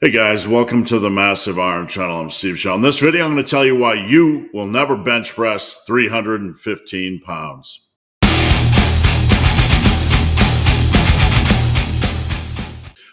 Hey guys, welcome to the Massive Iron Channel. I'm Steve Shaw. In this video, I'm going to tell you why you will never bench press 315 pounds.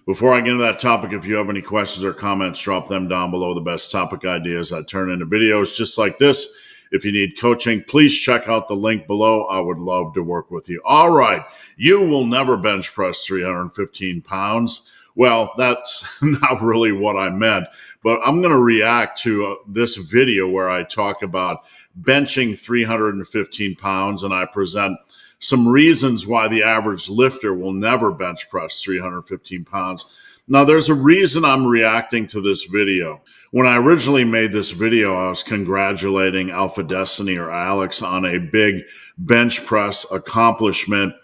Before I get into that topic, if you have any questions or comments, drop them down below. The best topic ideas I turn into videos just like this. If you need coaching, please check out the link below. I would love to work with you. All right, you will never bench press 315 pounds. Well, that's not really what I meant, but I'm going to react to this video where I talk about benching 315 pounds, and I present some reasons why the average lifter will never bench press 315 pounds. Now, there's a reason I'm reacting to this video. When I originally made this video, I was congratulating Alpha Destiny or Alex on a big bench press accomplishment.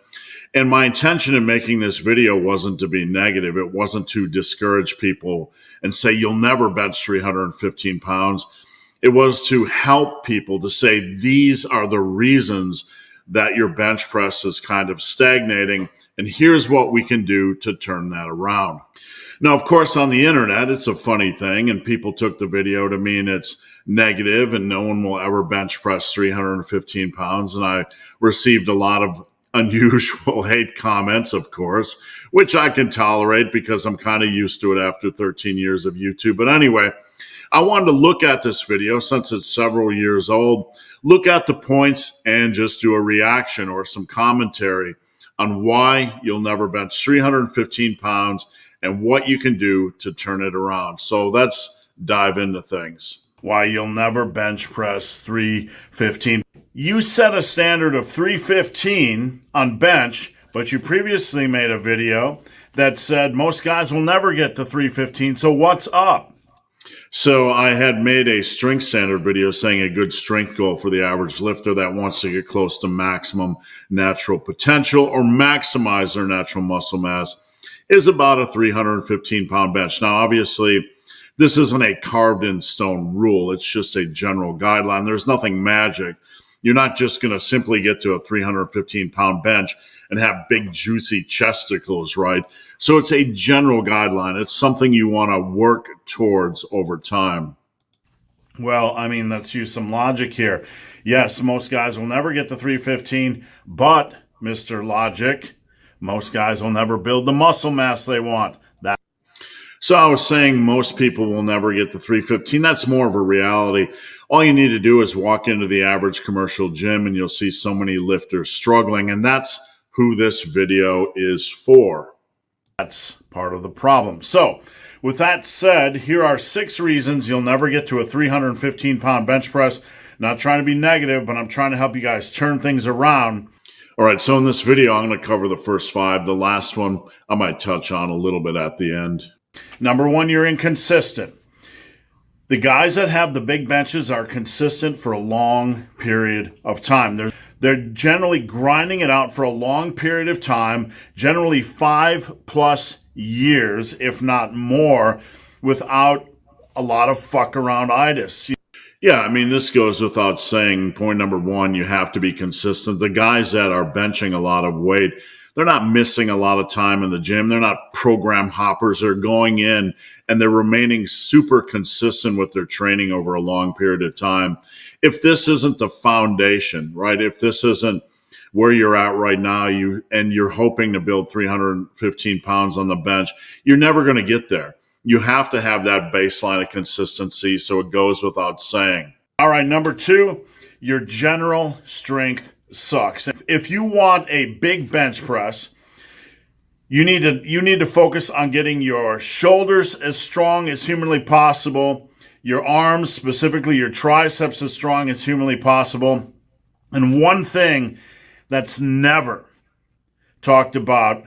And my intention in making this video wasn't to be negative. It wasn't to discourage people and say, you'll never bench 315 pounds. It was to help people to say, these are the reasons that your bench press is kind of stagnating. And here's what we can do to turn that around. Now, of course, on the internet, it's a funny thing. And people took the video to mean it's negative and no one will ever bench press 315 pounds. And I received a lot of unusual hate comments, of course, which I can tolerate because I'm kind of used to it after 13 years of YouTube. But anyway, I wanted to look at this video since it's several years old, look at the points and just do a reaction or some commentary on why you'll never bench 315 pounds and what you can do to turn it around. So let's dive into things. Why you'll never bench press 315. You set a standard of 315 on bench, but you previously made a video that said most guys will never get to 315. So what's up? So I had made a strength standard video saying a good strength goal for the average lifter that wants to get close to maximum natural potential or maximize their natural muscle mass is about a 315 pound bench. Now, obviously, this isn't a carved in stone rule. It's just a general guideline. There's nothing magic. You're not just going to simply get to a 315 pound bench and have big juicy chesticles, right? So it's a general guideline. It's something you want to work towards over time. Well, I mean, let's use some logic here. Yes, most guys will never get to 315, but Mr. Logic, most guys will never build the muscle mass they want. So I was saying most people will never get to 315. That's more of a reality. All you need to do is walk into the average commercial gym and you'll see so many lifters struggling. And that's who this video is for. That's part of the problem. So with that said, here are 6 reasons you'll never get to a 315 pound bench press. Not trying to be negative, but I'm trying to help you guys turn things around. All right, so in this video, I'm going to cover the first 5. The last one I might touch on a little bit at the end. Number 1, you're inconsistent. The guys that have the big benches are consistent for a long period of time. They're generally grinding it out for a long period of time, generally 5+ years, if not more, without a lot of fuck around-itis. Yeah, I mean, this goes without saying. Point number 1, you have to be consistent. The guys that are benching a lot of weight, they're not missing a lot of time in the gym. They're not program hoppers. They're going in and they're remaining super consistent with their training over a long period of time. If this isn't the foundation, right? If this isn't where you're at right now, you're hoping to build 315 pounds on the bench, you're never going to get there. You have to have that baseline of consistency, so it goes without saying. All right, number 2, your general strength sucks. If you want a big bench press, you need to focus on getting your shoulders as strong as humanly possible, your arms, specifically your triceps, as strong as humanly possible. And one thing that's never talked about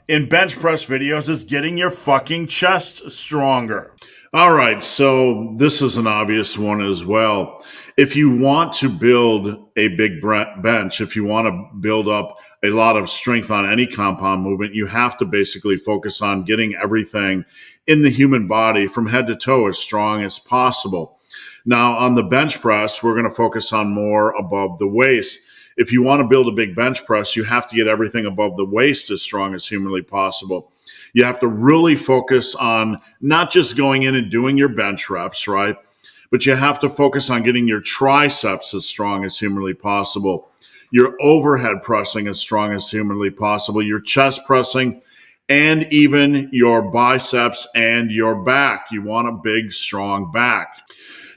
in bench press videos is getting your fucking chest stronger. All right, so this is an obvious one as well. If you want to build a big bench, if you want to build up a lot of strength on any compound movement, you have to basically focus on getting everything in the human body from head to toe as strong as possible. Now, on the bench press, we're going to focus on more above the waist. If you want to build a big bench press, you have to get everything above the waist as strong as humanly possible. You have to really focus on not just going in and doing your bench reps, right? But you have to focus on getting your triceps as strong as humanly possible, your overhead pressing as strong as humanly possible, your chest pressing, and even your biceps and your back. You want a big, strong back.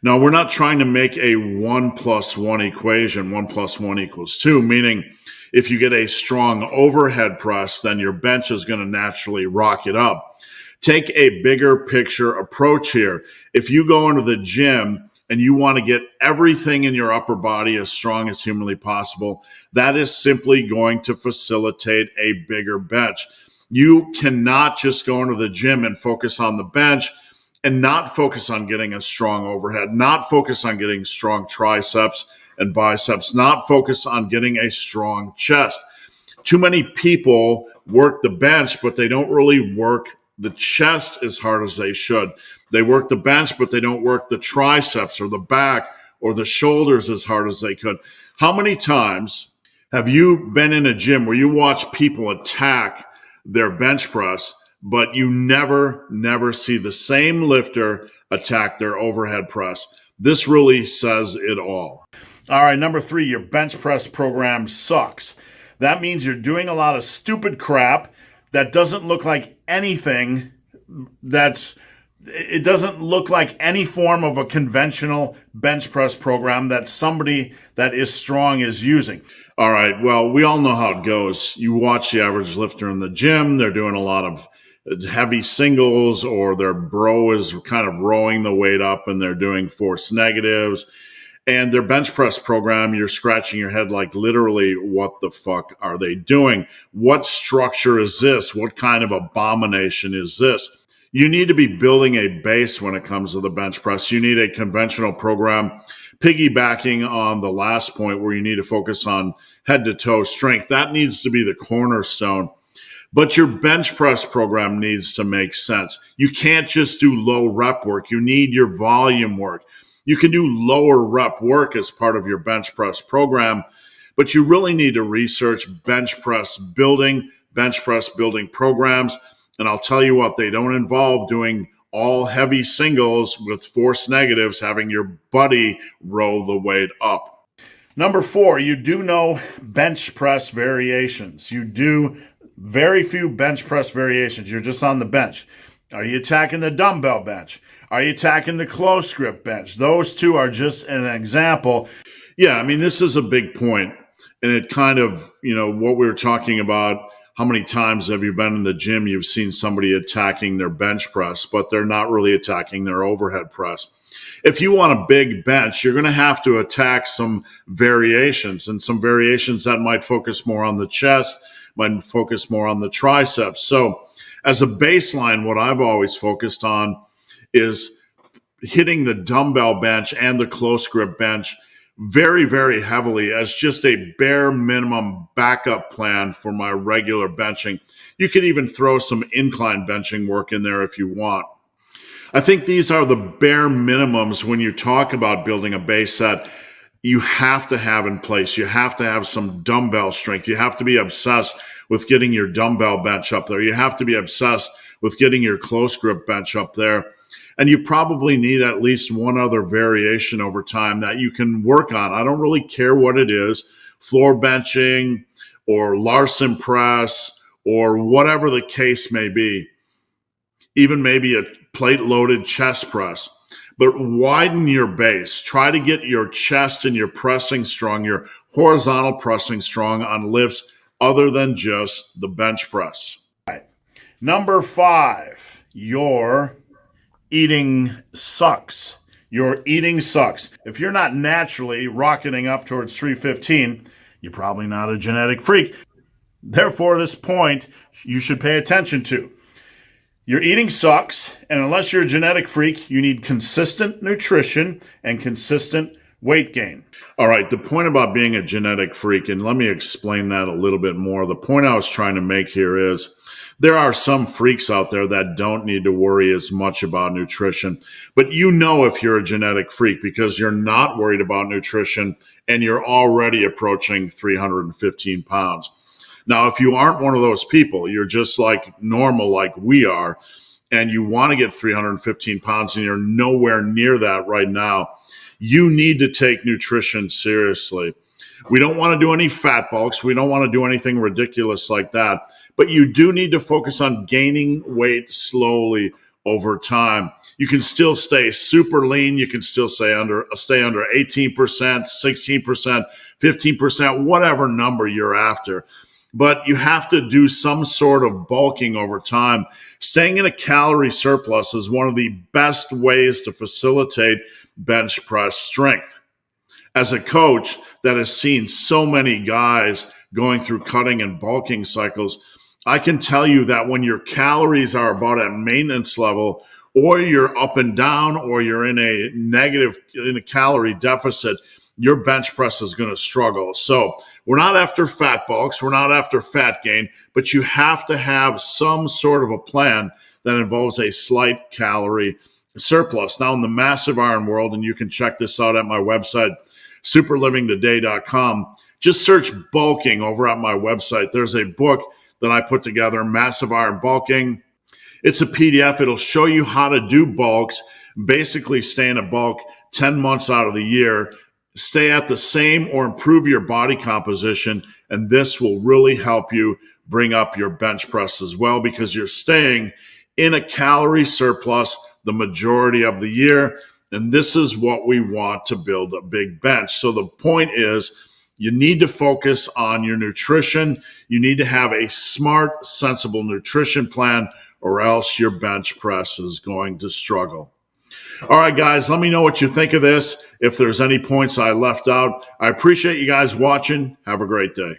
Now, we're not trying to make a 1+1 equation, 1+1 = 2, meaning if you get a strong overhead press, then your bench is going to naturally rock it up. Take a bigger picture approach here. If you go into the gym and you want to get everything in your upper body as strong as humanly possible, that is simply going to facilitate a bigger bench. You cannot just go into the gym and focus on the bench and not focus on getting a strong overhead, not focus on getting strong triceps and biceps, not focus on getting a strong chest. Too many people work the bench, but they don't really work the chest as hard as they should. They work the bench, but they don't work the triceps or the back or the shoulders as hard as they could. How many times have you been in a gym where you watch people attack their bench press, but you never see the same lifter attack their overhead press? This really says it all. All right, number 3, your bench press program sucks. That means you're doing a lot of stupid crap that doesn't look like anything. It doesn't look like any form of a conventional bench press program that somebody that is strong is using. All right, well, we all know how it goes. You watch the average lifter in the gym, they're doing a lot of heavy singles, or their bro is kind of rowing the weight up and they're doing force negatives. And their bench press program, you're scratching your head like, literally, what the fuck are they doing? What structure is this? What kind of abomination is this? You need to be building a base when it comes to the bench press. You need a conventional program, piggybacking on the last point where you need to focus on head to toe strength. That needs to be the cornerstone. But your bench press program needs to make sense. You can't just do low rep work. You need your volume work. You can do lower rep work as part of your bench press program, but you really need to research bench press building programs. And I'll tell you what, they don't involve doing all heavy singles with force negatives, having your buddy roll the weight up. Number 4, you do no bench press variations. You do very few bench press variations. You're just on the bench. Are you attacking the dumbbell bench? Are you attacking the close grip bench? Those two are just an example. Yeah, I mean, this is a big point. And it kind of, what we were talking about, how many times have you been in the gym, you've seen somebody attacking their bench press, but they're not really attacking their overhead press. If you want a big bench, you're going to have to attack some variations, and some variations that might focus more on the chest, might focus more on the triceps. So as a baseline, what I've always focused on is hitting the dumbbell bench and the close grip bench very, very heavily as just a bare minimum backup plan for my regular benching. You could even throw some incline benching work in there if you want. I think these are the bare minimums when you talk about building a base set you have to have in place. You have to have some dumbbell strength. You have to be obsessed with getting your dumbbell bench up there. You have to be obsessed with getting your close grip bench up there. And you probably need at least one other variation over time that you can work on. I don't really care what it is, floor benching or Larson press or whatever the case may be, even maybe a plate loaded chest press. But widen your base. Try to get your chest and your pressing strong, your horizontal pressing strong on lifts other than just the bench press. All right. Number 5, your eating sucks. Your eating sucks. If you're not naturally rocketing up towards 315, you're probably not a genetic freak. Therefore, this point you should pay attention to. Your eating sucks, and unless you're a genetic freak, you need consistent nutrition and consistent weight gain. All right, the point about being a genetic freak, and let me explain that a little bit more. The point I was trying to make here is there are some freaks out there that don't need to worry as much about nutrition. But if you're a genetic freak because you're not worried about nutrition and you're already approaching 315 pounds. Now, if you aren't one of those people, you're just like normal, like we are, and you want to get 315 pounds and you're nowhere near that right now, you need to take nutrition seriously. We don't want to do any fat bulks. We don't want to do anything ridiculous like that. But you do need to focus on gaining weight slowly over time. You can still stay super lean. You can still stay under 18%, 16%, 15%, whatever number you're after. But you have to do some sort of bulking over time. Staying in a calorie surplus is one of the best ways to facilitate bench press strength. As a coach that has seen so many guys going through cutting and bulking cycles, I can tell you that when your calories are about at maintenance level, or you're up and down, or you're in a calorie deficit, your bench press is going to struggle. So we're not after fat bulks, we're not after fat gain, but you have to have some sort of a plan that involves a slight calorie surplus. Now, in the massive iron world, and you can check this out at my website, superlivingtoday.com, just search bulking over at my website. There's a book that I put together, Massive Iron Bulking. It's a PDF. It'll show you how to do bulks, basically stay in a bulk 10 months out of the year, stay at the same or improve your body composition, and this will really help you bring up your bench press as well, because you're staying in a calorie surplus the majority of the year, and this is what we want to build a big bench. So the point is, you need to focus on your nutrition. You need to have a smart, sensible nutrition plan, or else your bench press is going to struggle. All right, guys, let me know what you think of this. If there's any points I left out, I appreciate you guys watching. Have a great day.